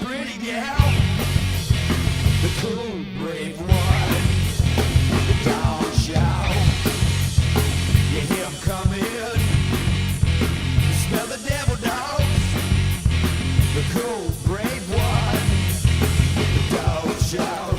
pretty gal, the cool, brave one, the dog shout. You hear him coming, you smell the devil dogs, the cool, brave one, the dog shout.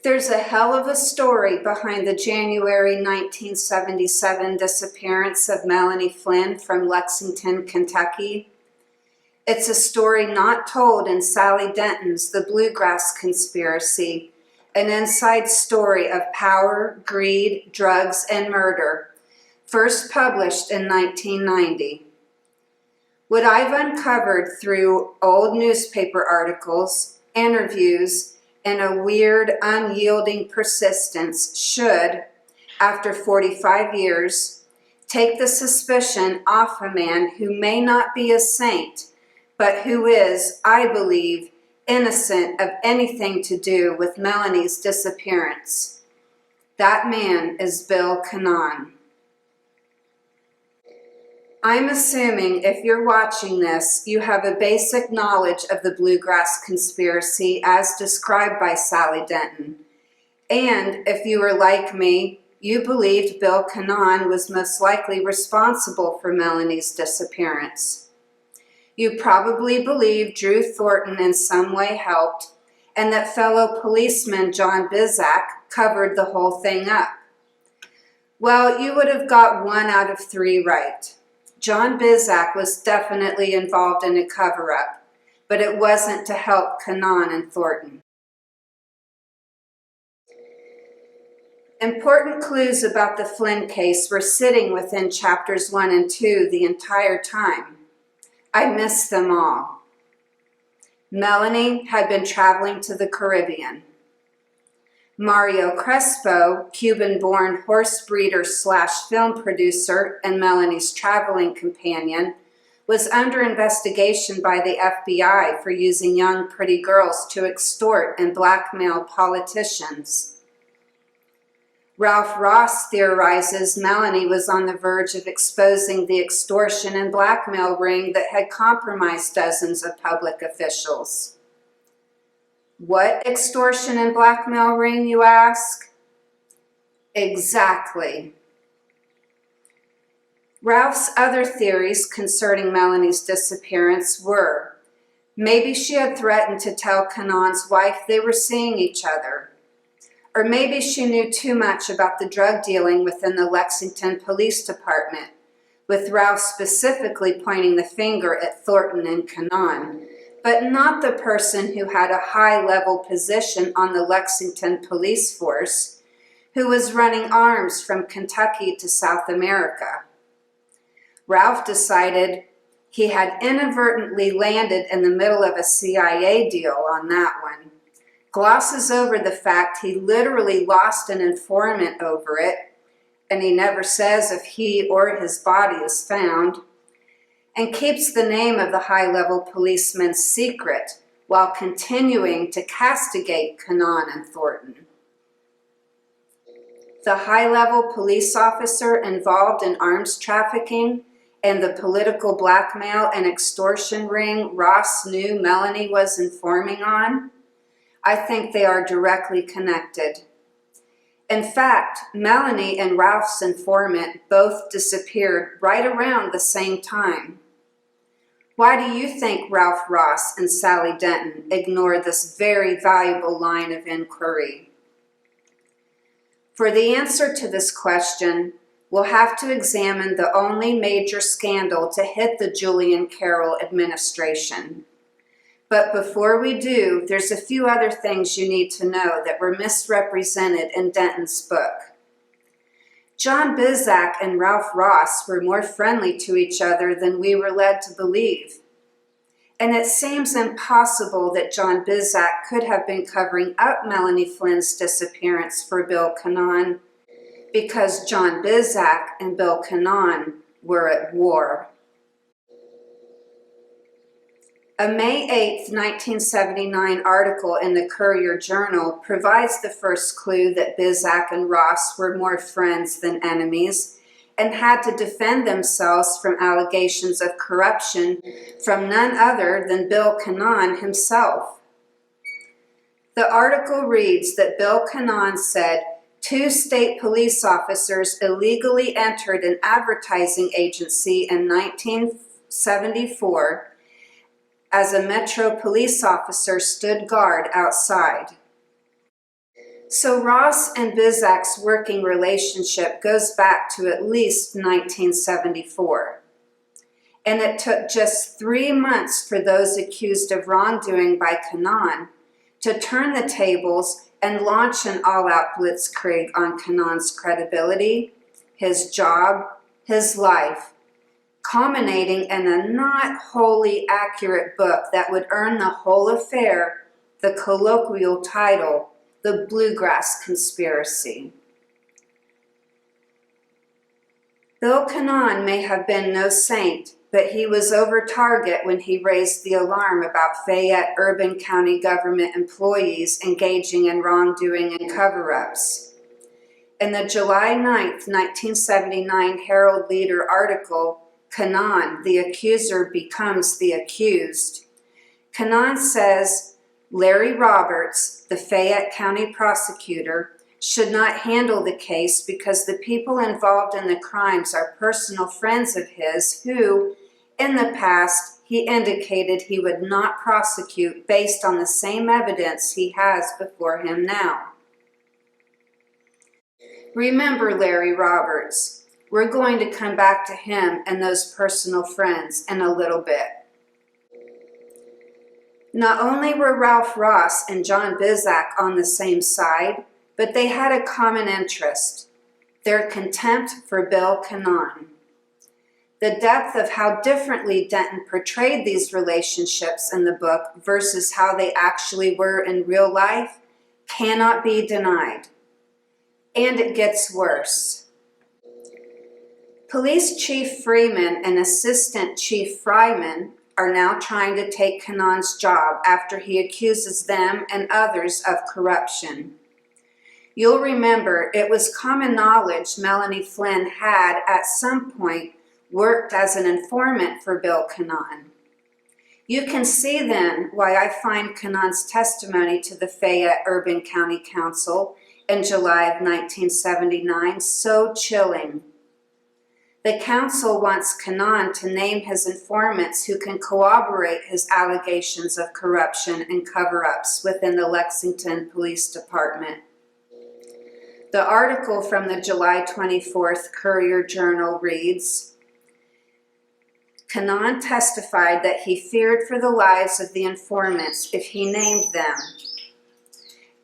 There's a hell of a story behind the January 1977 disappearance of Melanie Flynn from Lexington, Kentucky. It's a story not told in Sally Denton's The Bluegrass Conspiracy, an inside story of power, greed, drugs, and murder, first published in 1990. What I've uncovered through old newspaper articles, interviews, and a weird, unyielding persistence should, after 45 years, take the suspicion off a man who may not be a saint, but who is, I believe, innocent of anything to do with Melanie's disappearance. That man is Bill Canan. I'm assuming if you're watching this, you have a basic knowledge of the Bluegrass Conspiracy as described by Sally Denton. And if you were like me, you believed Bill Canan was most likely responsible for Melanie's disappearance. You probably believed Drew Thornton in some way helped, and that fellow policeman John Bizzack covered the whole thing up. Well, you would have got 1 out of 3 right. John Bizzack was definitely involved in a cover-up, but it wasn't to help Canan and Thornton. Important clues about the Flynn case were sitting within chapters 1 and 2 the entire time. I missed them all. Melanie had been traveling to the Caribbean. Mario Crespo, Cuban-born horse breeder / film producer and Melanie's traveling companion, was under investigation by the FBI for using young pretty girls to extort and blackmail politicians. Ralph Ross theorizes Melanie was on the verge of exposing the extortion and blackmail ring that had compromised dozens of public officials. What extortion and blackmail ring, you ask? Exactly. Ralph's other theories concerning Melanie's disappearance were, maybe she had threatened to tell Canan's wife they were seeing each other, or maybe she knew too much about the drug dealing within the Lexington Police Department, with Ralph specifically pointing the finger at Thornton and Canan, but not the person who had a high-level position on the Lexington police force, who was running arms from Kentucky to South America. Ralph decided he had inadvertently landed in the middle of a CIA deal on that one, glosses over the fact he literally lost an informant over it, and he never says if he or his body is found, and keeps the name of the high-level policeman secret while continuing to castigate Canan and Thornton. The high-level police officer involved in arms trafficking and the political blackmail and extortion ring Ross knew Melanie was informing on, I think they are directly connected. In fact, Melanie and Ralph's informant both disappeared right around the same time. Why do you think Ralph Ross and Sally Denton ignored this very valuable line of inquiry? For the answer to this question, we'll have to examine the only major scandal to hit the Julian Carroll administration. But before we do, there's a few other things you need to know that were misrepresented in Denton's book. John Bizzack and Ralph Ross were more friendly to each other than we were led to believe. And it seems impossible that John Bizzack could have been covering up Melanie Flynn's disappearance for Bill Canan, because John Bizzack and Bill Canan were at war. A May 8, 1979 article in the Courier-Journal provides the first clue that Bizzack and Ross were more friends than enemies and had to defend themselves from allegations of corruption from none other than Bill Canan himself. The article reads that Bill Canan said 2 state police officers illegally entered an advertising agency in 1974 as a Metro police officer stood guard outside. So Ross and Bizzack's working relationship goes back to at least 1974. And it took just 3 months for those accused of wrongdoing by Canan to turn the tables and launch an all-out blitzkrieg on Canan's credibility, his job, his life, culminating in a not wholly accurate book that would earn the whole affair the colloquial title, The Bluegrass Conspiracy. Bill Canan may have been no saint, but he was over target when he raised the alarm about Fayette Urban County government employees engaging in wrongdoing and cover-ups. In the July 9, 1979 Herald Leader article, Canan, the accuser becomes the accused, Canan says Larry Roberts, the Fayette County prosecutor, should not handle the case because the people involved in the crimes are personal friends of his who, in the past, he indicated he would not prosecute based on the same evidence he has before him now. Remember Larry Roberts. We're going to come back to him and those personal friends in a little bit. Not only were Ralph Ross and John Bizzack on the same side, but they had a common interest, their contempt for Bill Canan. The depth of how differently Denton portrayed these relationships in the book versus how they actually were in real life cannot be denied. And it gets worse. Police Chief Freeman and Assistant Chief Fryman are now trying to take Canan's job after he accuses them and others of corruption. You'll remember it was common knowledge Melanie Flynn had at some point worked as an informant for Bill Canan. You can see then why I find Canan's testimony to the Fayette Urban County Council in July of 1979 so chilling. The council wants Canan to name his informants who can corroborate his allegations of corruption and cover-ups within the Lexington Police Department. The article from the July 24th Courier-Journal reads, Canan testified that he feared for the lives of the informants if he named them.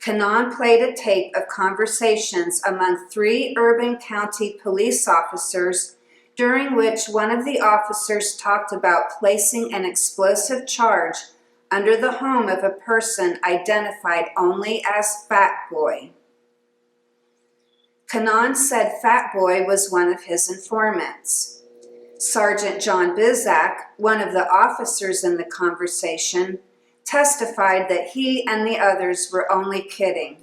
Canan played a tape of conversations among 3 Urban County police officers during which one of the officers talked about placing an explosive charge under the home of a person identified only as Fat Boy. Canan said Fat Boy was one of his informants. Sergeant John Bizzack, one of the officers in the conversation, testified that he and the others were only kidding.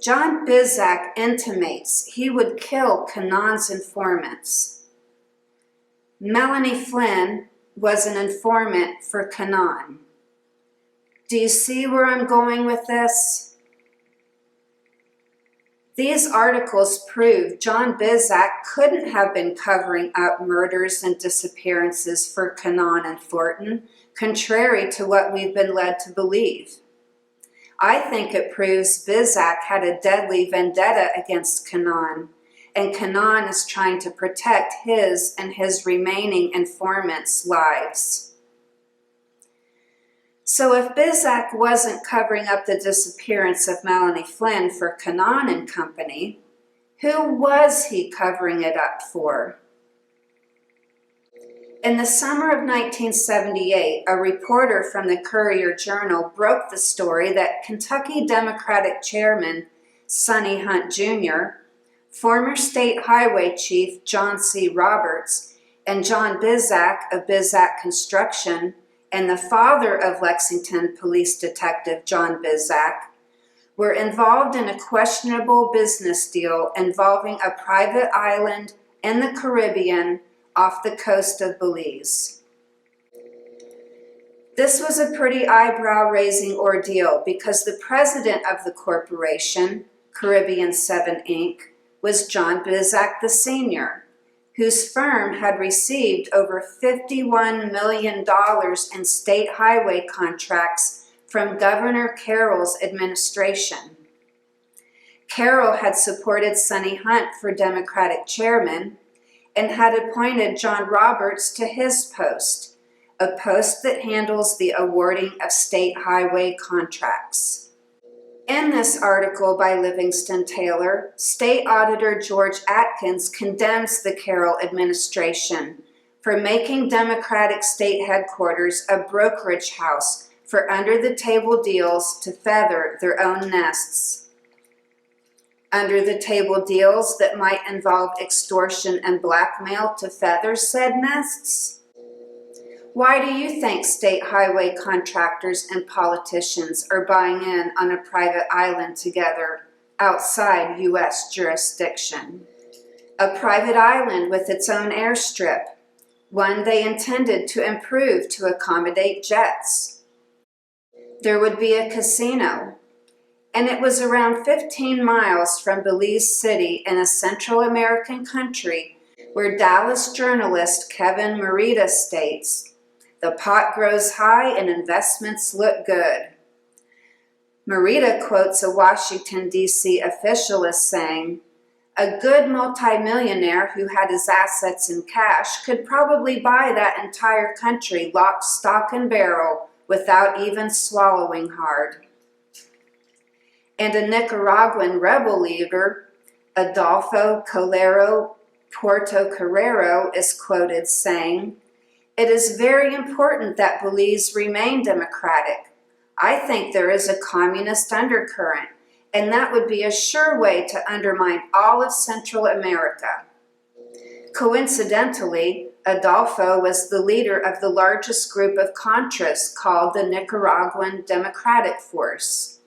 John Bizzack intimates he would kill Canan's informants. Melanie Flynn was an informant for Canan. Do you see where I'm going with this? These articles prove John Bizzack couldn't have been covering up murders and disappearances for Canan and Thornton, contrary to what we've been led to believe. I think it proves Bizzack had a deadly vendetta against Canan, and Canan is trying to protect his and his remaining informants' lives. So if Bizzack wasn't covering up the disappearance of Melanie Flynn for Canan and company, who was he covering it up for? In the summer of 1978, a reporter from the Courier-Journal broke the story that Kentucky Democratic Chairman Sonny Hunt Jr., former State Highway Chief John C. Roberts, and John Bizzack of Bizzack Construction, and the father of Lexington Police Detective John Bizzack, were involved in a questionable business deal involving a private island in the Caribbean off the coast of Belize. This was a pretty eyebrow-raising ordeal because the president of the corporation, Caribbean 7 Inc., was John Bizzack the Sr., whose firm had received over $51 million in state highway contracts from Governor Carroll's administration. Carroll had supported Sonny Hunt for Democratic chairman and had appointed John Roberts to his post, a post that handles the awarding of state highway contracts. In this article by Livingston Taylor, State Auditor George Atkins condemns the Carroll administration for making Democratic state headquarters a brokerage house for under-the-table deals to feather their own nests. Under-the-table deals that might involve extortion and blackmail to feather said nests? Why do you think state highway contractors and politicians are buying in on a private island together outside U.S. jurisdiction? A private island with its own airstrip, one they intended to improve to accommodate jets. There would be a casino, and it was around 15 miles from Belize City in a Central American country where Dallas journalist Kevin Merida states, "The pot grows high and investments look good." Merida quotes a Washington, D.C. official as saying, "A good multimillionaire who had his assets in cash could probably buy that entire country lock, stock, and barrel without even swallowing hard." And a Nicaraguan rebel leader, Adolfo Calero Portocarrero, is quoted saying, "It is very important that Belize remain democratic. I think there is a communist undercurrent, and that would be a sure way to undermine all of Central America." Coincidentally, Adolfo was the leader of the largest group of Contras called the Nicaraguan Democratic Force.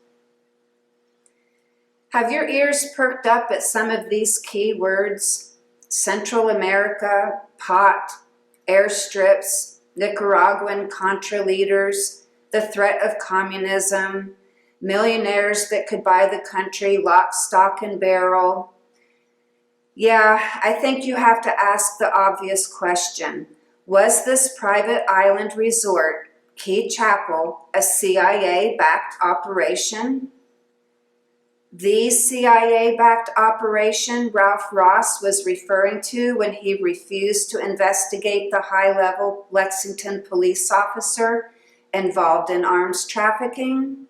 Have your ears perked up at some of these key words? Central America, pot, airstrips, Nicaraguan Contra leaders, the threat of communism, millionaires that could buy the country lock, stock, and barrel. Yeah, I think you have to ask the obvious question. Was this private island resort, Key Chapel, a CIA-backed operation? The CIA-backed operation Ralph Ross was referring to when he refused to investigate the high-level Lexington police officer involved in arms trafficking?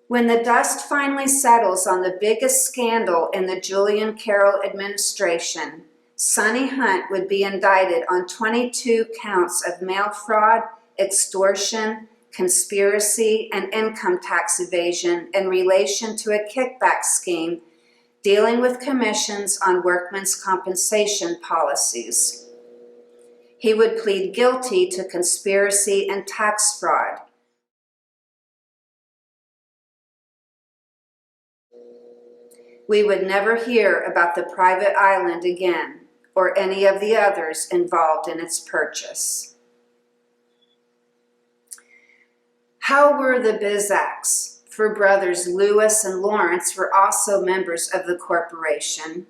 When the dust finally settles on the biggest scandal in the Julian Carroll administration, Sonny Hunt would be indicted on 22 counts of mail fraud, extortion, conspiracy, and income tax evasion in relation to a kickback scheme dealing with commissions on workmen's compensation policies. He would plead guilty to conspiracy and tax fraud. We would never hear about the private island again, or any of the others involved in its purchase. How were the Bizzacks? For brothers Lewis and Lawrence were also members of the corporation.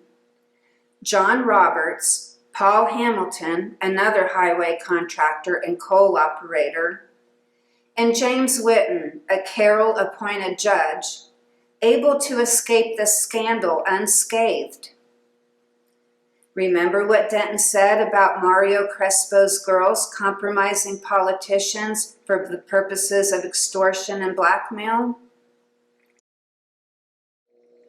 John Roberts, Paul Hamilton, another highway contractor and coal operator, and James Whitten, a Carroll-appointed judge, able to escape the scandal unscathed. Remember what Denton said about Mario Crespo's girls compromising politicians for the purposes of extortion and blackmail?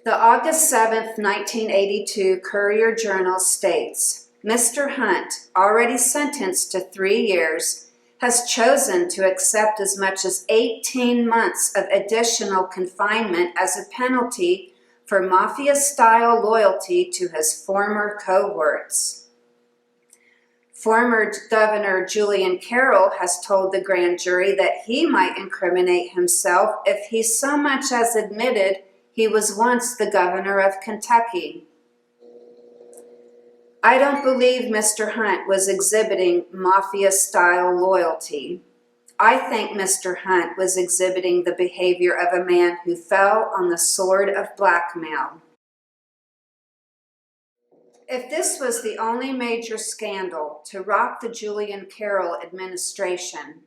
The August 7th, 1982 Courier-Journal states, Mr. Hunt, already sentenced to 3 years, has chosen to accept as much as 18 months of additional confinement as a penalty for mafia-style loyalty to his former cohorts. Former Governor Julian Carroll has told the grand jury that he might incriminate himself if he so much as admitted he was once the governor of Kentucky. I don't believe Mr. Hunt was exhibiting mafia-style loyalty. I think Mr. Hunt was exhibiting the behavior of a man who fell on the sword of blackmail. If this was the only major scandal to rock the Julian Carroll administration,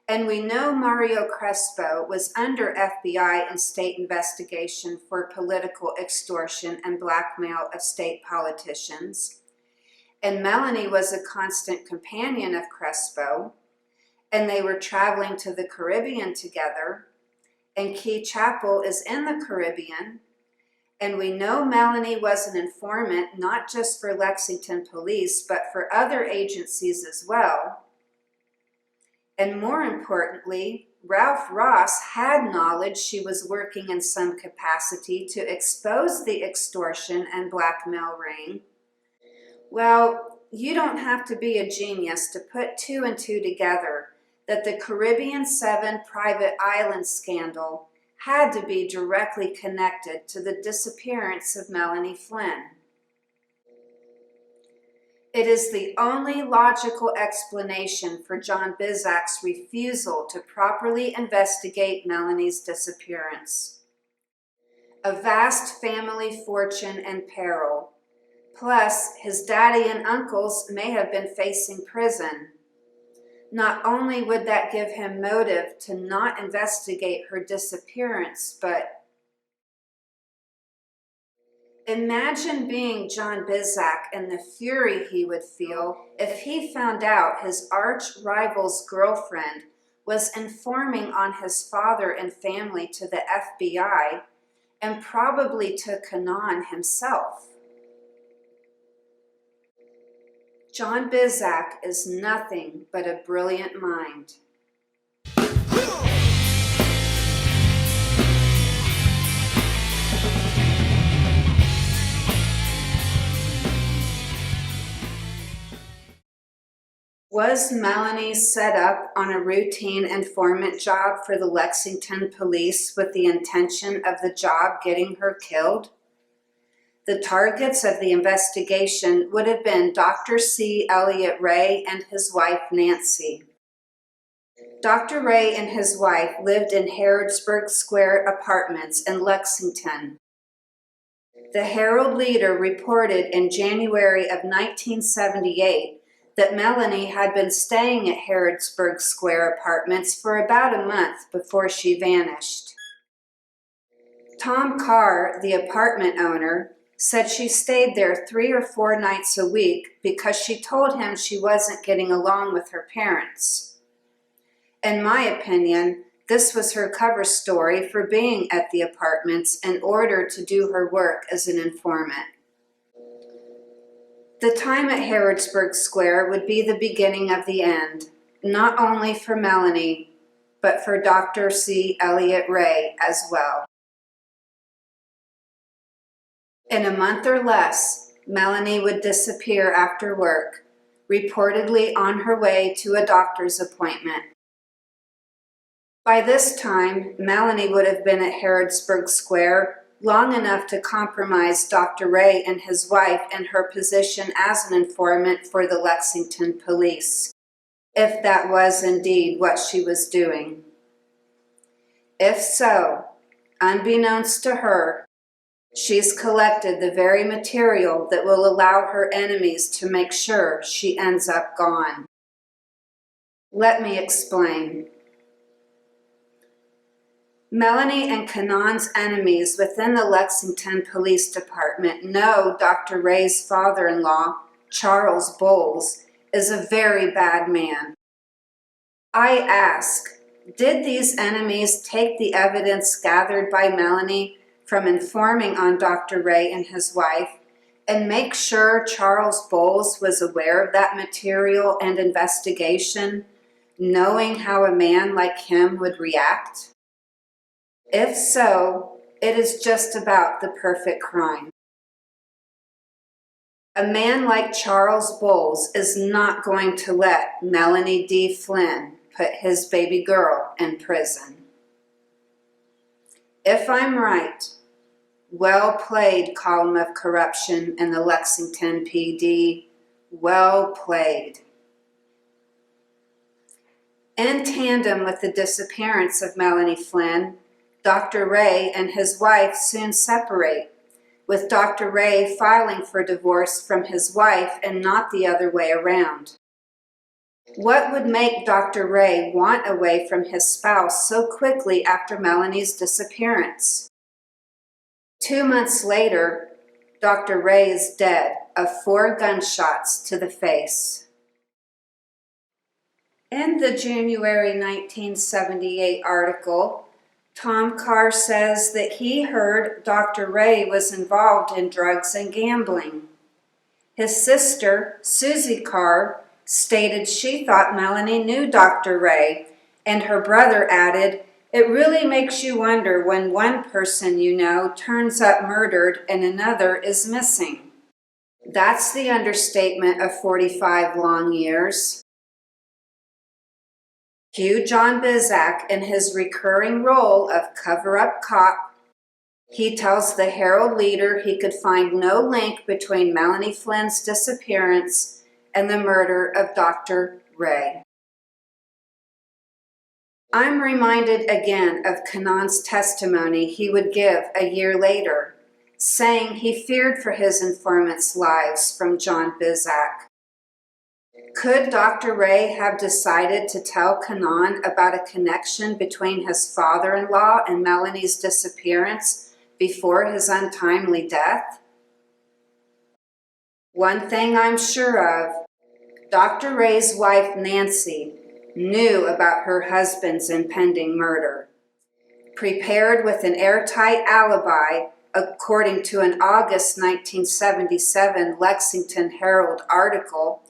and we know Mario Crespo was under FBI and state investigation for political extortion and blackmail of state politicians, and Melanie was a constant companion of Crespo, and they were traveling to the Caribbean together, and Key Chapel is in the Caribbean, and we know Melanie was an informant not just for Lexington police, but for other agencies as well. And more importantly, Ralph Ross had knowledge she was working in some capacity to expose the extortion and blackmail ring. Well, you don't have to be a genius to put 2 and 2 together that the Caribbean 7 private island scandal had to be directly connected to the disappearance of Melanie Flynn. It is the only logical explanation for John Bizzack's refusal to properly investigate Melanie's disappearance. A vast family fortune and peril, plus his daddy and uncles may have been facing prison. Not only would that give him motive to not investigate her disappearance, but imagine being John Bizzack and the fury he would feel if he found out his arch-rival's girlfriend was informing on his father and family to the FBI and probably to Canan himself. John Bizzack is nothing but a brilliant mind. Was Melanie set up on a routine informant job for the Lexington police with the intention of the job getting her killed? The targets of the investigation would have been Dr. C. Elliott Ray and his wife Nancy. Dr. Ray and his wife lived in Harrodsburg Square Apartments in Lexington. The Herald Leader reported in January of 1978 that Melanie had been staying at Harrodsburg Square Apartments for about a month before she vanished. Tom Carr, the apartment owner, said she stayed there 3 or 4 nights a week because she told him she wasn't getting along with her parents. In my opinion, this was her cover story for being at the apartments in order to do her work as an informant. The time at Harrodsburg Square would be the beginning of the end, not only for Melanie, but for Dr. C. Elliott Ray as well. In a month or less, Melanie would disappear after work, reportedly on her way to a doctor's appointment. By this time, Melanie would have been at Harrodsburg Square long enough to compromise Dr. Ray and his wife in her position as an informant for the Lexington police, if that was indeed what she was doing. If so, unbeknownst to her, she's collected the very material that will allow her enemies to make sure she ends up gone. Let me explain. Melanie and Canan's enemies within the Lexington Police Department know Dr. Ray's father-in-law, Charles Bowles, is a very bad man. I ask, did these enemies take the evidence gathered by Melanie from informing on Dr. Ray and his wife and make sure Charles Bowles was aware of that material and investigation, knowing how a man like him would react? If so, it is just about the perfect crime. A man like Charles Bowles is not going to let Melanie D. Flynn put his baby girl in prison. If I'm right, well played, column of corruption in the Lexington PD, well played. In tandem with the disappearance of Melanie Flynn, Dr. Ray and his wife soon separate, with Dr. Ray filing for divorce from his wife and not the other way around. What would make Dr. Ray want away from his spouse so quickly after Melanie's disappearance? 2 months later, Dr. Ray is dead of 4 gunshots to the face. In the January 1978 article, Tom Carr says that he heard Dr. Ray was involved in drugs and gambling. His sister, Susie Carr, stated she thought Melanie knew Dr. Ray, and her brother added, "It really makes you wonder when one person you know turns up murdered and another is missing." That's the understatement of 45 long years. Cue John Bizzack in his recurring role of cover-up cop. He tells the Herald-Leader he could find no link between Melanie Flynn's disappearance and the murder of Dr. Ray. I'm reminded again of Canan's testimony he would give a year later, saying he feared for his informants' lives from John Bizzack. Could Dr. Ray have decided to tell Canan about a connection between his father-in-law and Melanie's disappearance before his untimely death? One thing I'm sure of, Dr. Ray's wife, Nancy, knew about her husband's impending murder. Prepared with an airtight alibi, according to an August 1977 Lexington Herald article,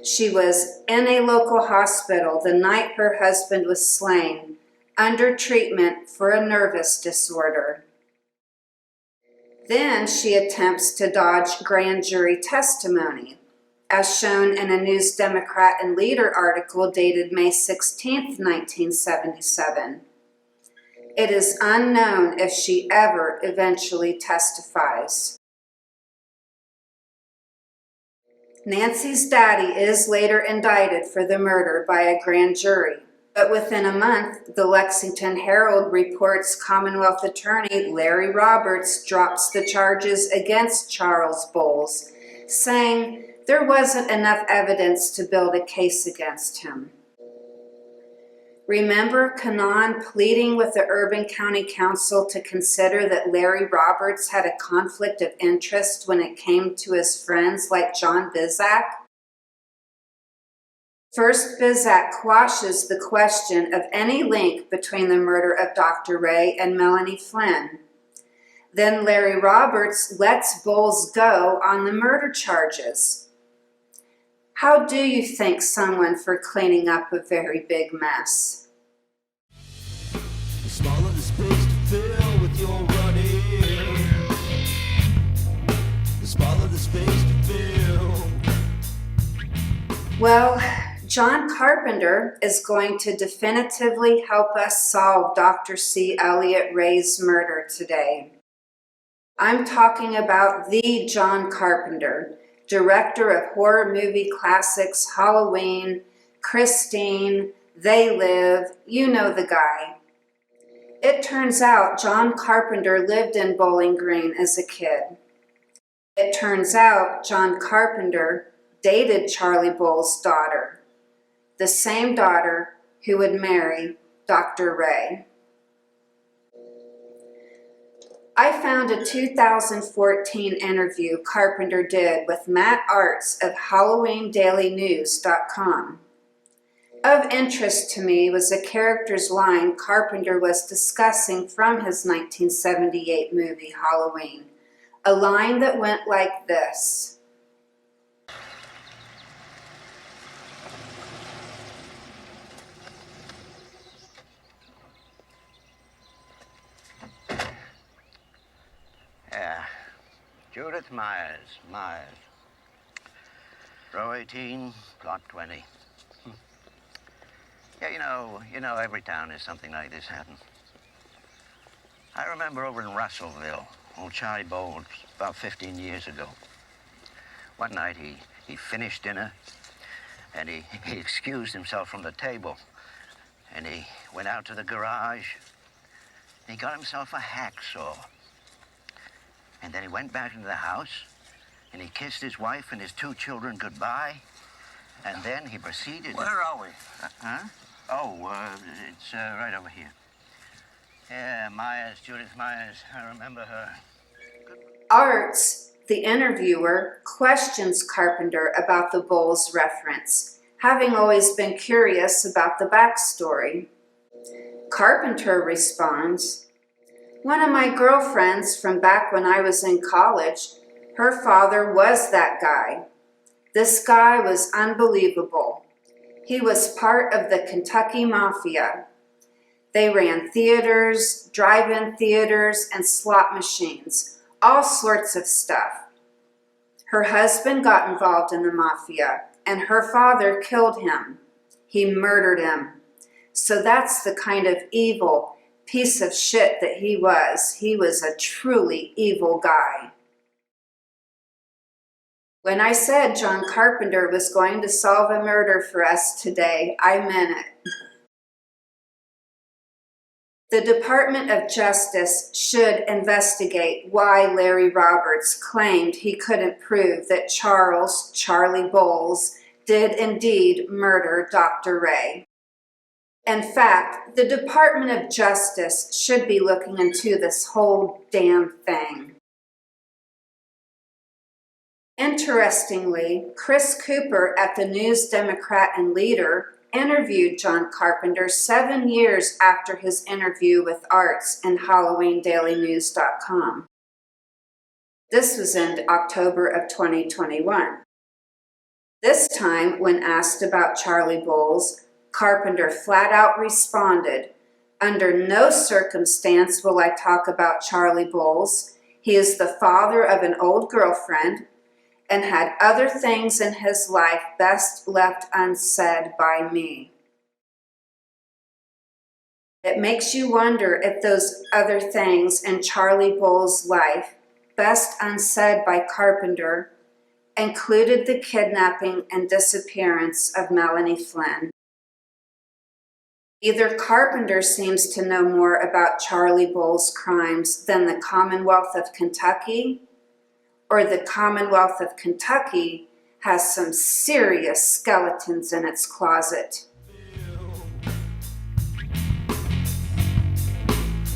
she was in a local hospital the night her husband was slain, under treatment for a nervous disorder. Then she attempts to dodge grand jury testimony, as shown in a News Democrat and Leader article dated May 16, 1977. It is unknown if she ever eventually testifies. Nancy's daddy is later indicted for the murder by a grand jury, but within a month, the Lexington Herald reports Commonwealth Attorney Larry Roberts drops the charges against Charles Bowles, saying there wasn't enough evidence to build a case against him. Remember Canan pleading with the Urban County Council to consider that Larry Roberts had a conflict of interest when it came to his friends like John Bizzack? First, Bizzack quashes the question of any link between the murder of Dr. Ray and Melanie Flynn. Then Larry Roberts lets Bowles go on the murder charges. How do you thank someone for cleaning up a very big mess? The smaller the space to fill with your running, the smaller the space to fill. Well, John Carpenter is going to definitively help us solve Dr. C. Elliott Ray's murder today. I'm talking about the John Carpenter, director of horror movie classics Halloween, Christine, They Live, you know the guy. It turns out John Carpenter lived in Bowling Green as a kid. It turns out John Carpenter dated Charlie Bowles' daughter, the same daughter who would marry Dr. Ray. I found a 2014 interview Carpenter did with Matt Arts of HalloweenDailyNews.com. Of interest to me was a character's line Carpenter was discussing from his 1978 movie Halloween, a line that went like this. Yeah, Judith Myers. Row 18, plot 20. Yeah, you know, every town has something like this happen. I remember over in Russellville, old Charlie Bowles, about 15 years ago. One night he finished dinner and he excused himself from the table and he went out to the garage and he got himself a hacksaw. And then he went back into the house and he kissed his wife and his 2 children goodbye. And then he proceeded... Where are we? Huh? Oh, it's right over here. Yeah, Myers, Judith Myers. I remember her. Arts, the interviewer, questions Carpenter about the Bowles reference, having always been curious about the backstory. Carpenter responds, "One of my girlfriends from back when I was in college, her father was that guy. This guy was unbelievable. He was part of the Kentucky Mafia. They ran theaters, drive-in theaters, and slot machines, all sorts of stuff. Her husband got involved in the Mafia, and her father killed him. He murdered him. So that's the kind of evil piece of shit that he was. He was a truly evil guy." When I said John Carpenter was going to solve a murder for us today, I meant it. The Department of Justice should investigate why Larry Roberts claimed he couldn't prove that Charlie Bowles, did indeed murder Dr. Ray. In fact, the Department of Justice should be looking into this whole damn thing. Interestingly, Chris Cooper at the News Democrat and Leader interviewed John Carpenter 7 years after his interview with Arts in HalloweenDailyNews.com. This was in October of 2021. This time, when asked about Charlie Bowles, Carpenter flat out responded, "Under no circumstance will I talk about Charlie Bowles. He is the father of an old girlfriend and had other things in his life best left unsaid by me." It makes you wonder if those other things in Charlie Bowles' life, best unsaid by Carpenter, included the kidnapping and disappearance of Melanie Flynn. Either Carpenter seems to know more about Charlie Bowles' crimes than the Commonwealth of Kentucky, or the Commonwealth of Kentucky has some serious skeletons in its closet.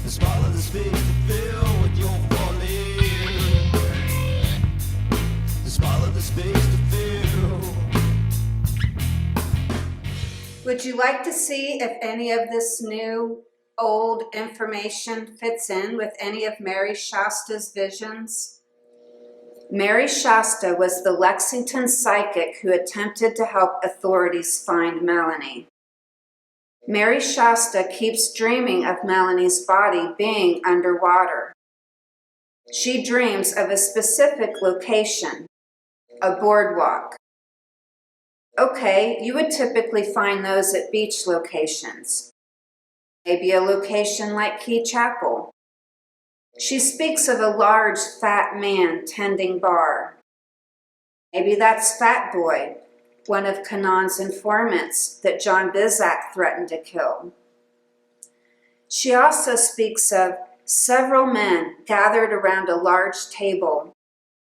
The small of the space to fill with your falling. The small of the space to fill. Would you like to see if any of this new, old information fits in with any of Mary Shasta's visions? Mary Shasta was the Lexington psychic who attempted to help authorities find Melanie. Mary Shasta keeps dreaming of Melanie's body being underwater. She dreams of a specific location, a boardwalk. Okay, you would typically find those at beach locations. Maybe a location like Key Chapel. She speaks of a large, fat man tending bar. Maybe that's Fat Boy, one of Canan's informants that John Bizzack threatened to kill. She also speaks of several men gathered around a large table.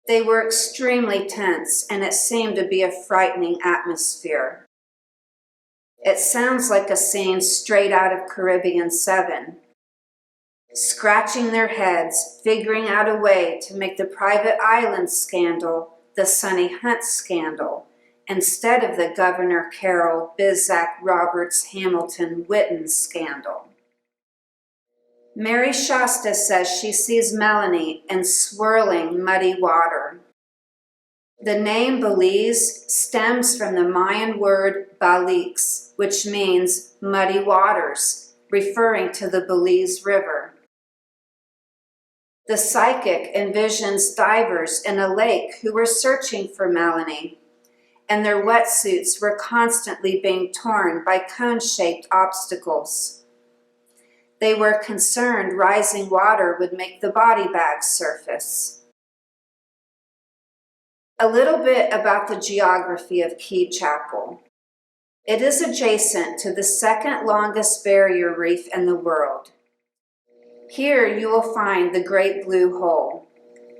They were extremely tense, and it seemed to be a frightening atmosphere. It sounds like a scene straight out of Caribbean 7. scratching their heads, figuring out a way to make the private island scandal the Sonny Hunt scandal, instead of the Governor Carroll, Bizzack, Roberts, Hamilton, Witten scandal. Mary Shasta says she sees Melanie in swirling, muddy water. The name Belize stems from the Mayan word Balix, which means muddy waters, referring to the Belize River. The psychic envisions divers in a lake who were searching for Melanie, and their wetsuits were constantly being torn by cone-shaped obstacles. They were concerned rising water would make the body bag surface. A little bit about the geography of Key Chapel. It is adjacent to the second longest barrier reef in the world. Here you will find the Great Blue Hole,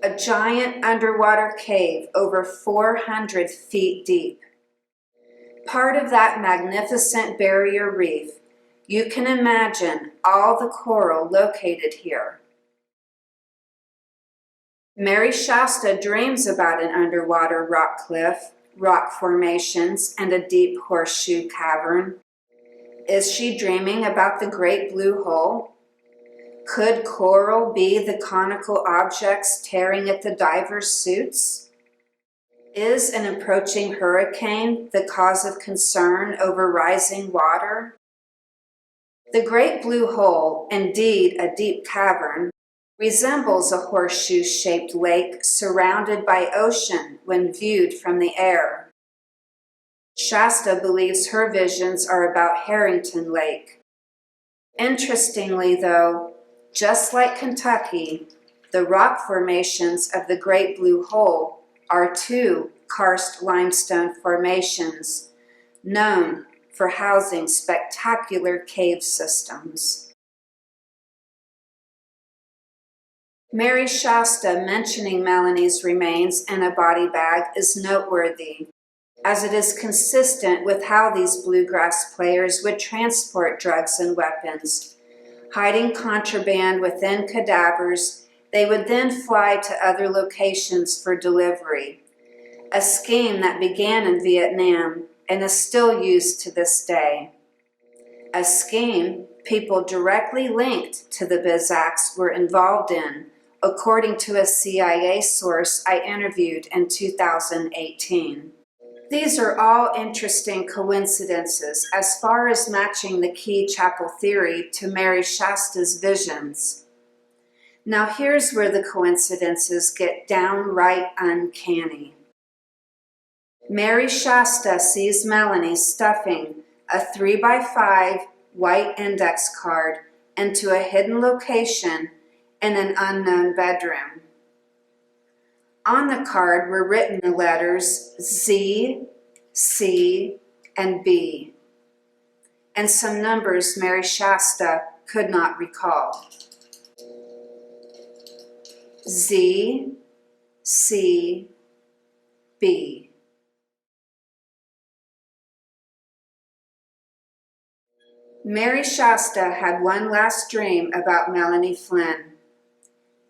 a giant underwater cave over 400 feet deep. Part of that magnificent barrier reef, you can imagine all the coral located here. Mary Shasta dreams about an underwater rock cliff, rock formations, and a deep horseshoe cavern. Is she dreaming about the Great Blue Hole? Could coral be the conical objects tearing at the divers' suits? Is an approaching hurricane the cause of concern over rising water? The Great Blue Hole, indeed a deep cavern, resembles a horseshoe-shaped lake surrounded by ocean when viewed from the air. Shasta believes her visions are about Harrington Lake. Interestingly, though, just like Kentucky, the rock formations of the Great Blue Hole are two karst limestone formations known for housing spectacular cave systems. Mary Shasta mentioning Melanie's remains in a body bag is noteworthy, as it is consistent with how these bluegrass players would transport drugs and weapons. Hiding contraband within cadavers, they would then fly to other locations for delivery, a scheme that began in Vietnam and is still used to this day. A scheme people directly linked to the Bizzacks were involved in, according to a CIA source I interviewed in 2018. These are all interesting coincidences as far as matching the Key Chapel theory to Mary Shasta's visions. Now here's where the coincidences get downright uncanny. Mary Shasta sees Melanie stuffing a 3x5 white index card into a hidden location in an unknown bedroom. On the card were written the letters Z, C, and B, and some numbers Mary Shasta could not recall. Z, C, B. Mary Shasta had one last dream about Melanie Flynn.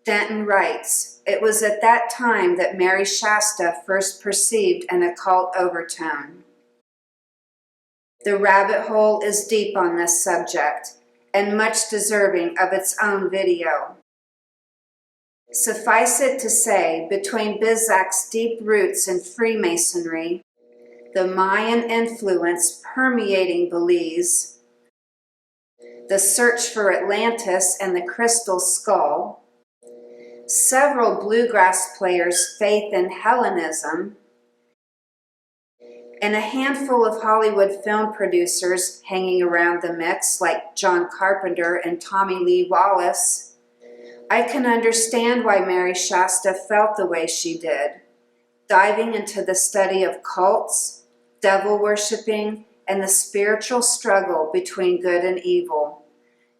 Denton writes, "It was at that time that Mary Shasta first perceived an occult overtone." The rabbit hole is deep on this subject and much deserving of its own video. Suffice it to say, between Bizzack's deep roots in Freemasonry, the Mayan influence permeating Belize, the search for Atlantis and the crystal skull, several bluegrass players' faith in Hellenism, and a handful of Hollywood film producers hanging around the mix like John Carpenter and Tommy Lee Wallace, I can understand why Mary Shasta felt the way she did, diving into the study of cults, devil worshipping, and the spiritual struggle between good and evil,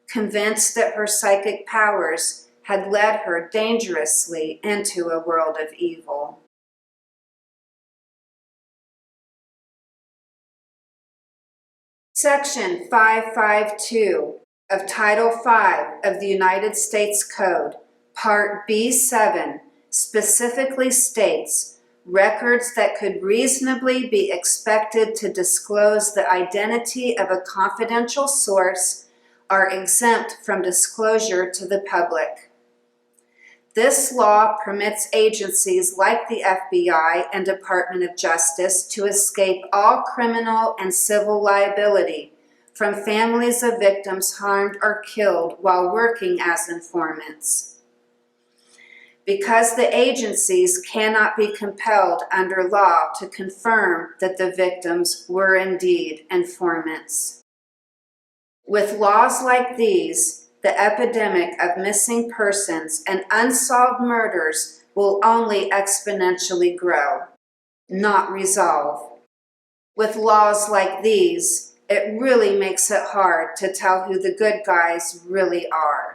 convinced that her psychic powers had led her dangerously into a world of evil. Section 552 of Title V of the United States Code, Part B7, specifically states records that could reasonably be expected to disclose the identity of a confidential source are exempt from disclosure to the public. This law permits agencies like the FBI and Department of Justice to escape all criminal and civil liability from families of victims harmed or killed while working as informants. Because the agencies cannot be compelled under law to confirm that the victims were indeed informants. With laws like these, the epidemic of missing persons and unsolved murders will only exponentially grow, not resolve. With laws like these, it really makes it hard to tell who the good guys really are.